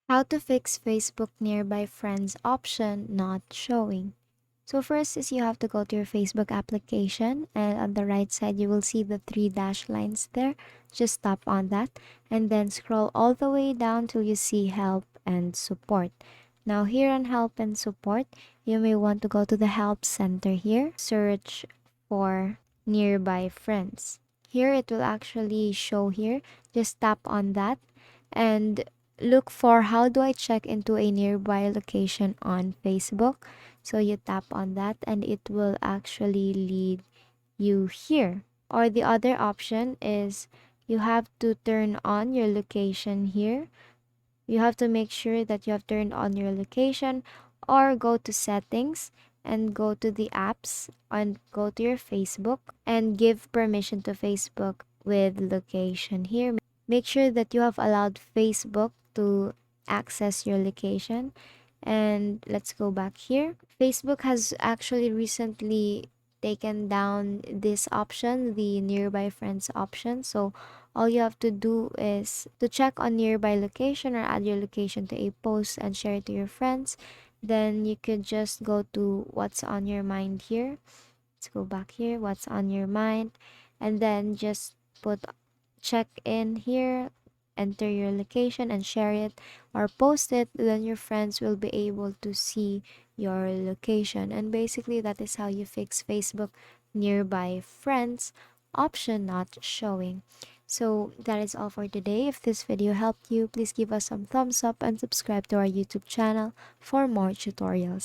How to fix Facebook nearby friends option not showing. So first is you have to go to your Facebook application, and on the right side you will see the three dash lines there. Just tap on that and then scroll all the way down till you see help and support. Now here on help and support, you may want to go to the help center here. Search for nearby friends. Here it will actually show here. Just tap on that and look for how do I check into a nearby location on Facebook. So you tap on that and it will actually lead you here. Or the other option is you have to turn on your location here. You have to make sure that you have turned on your location, or go to settings and go to the apps and go to your Facebook and give permission to Facebook with location here. Make sure that you have allowed Facebook to access your location. And let's go back here. Facebook has actually recently taken down this option, the nearby friends option. So all you have to do is to check on nearby location or add your location to a post and share it to your friends. Then you could just go to what's on your mind here. Let's go back here, what's on your mind, and then just put check in here, enter your location and share it or post it. Then your friends will be able to see your location. And basically that is how you fix Facebook nearby friends option not showing. So that is all for today. If this video helped you, please give us some thumbs up and subscribe to our YouTube channel for more tutorials.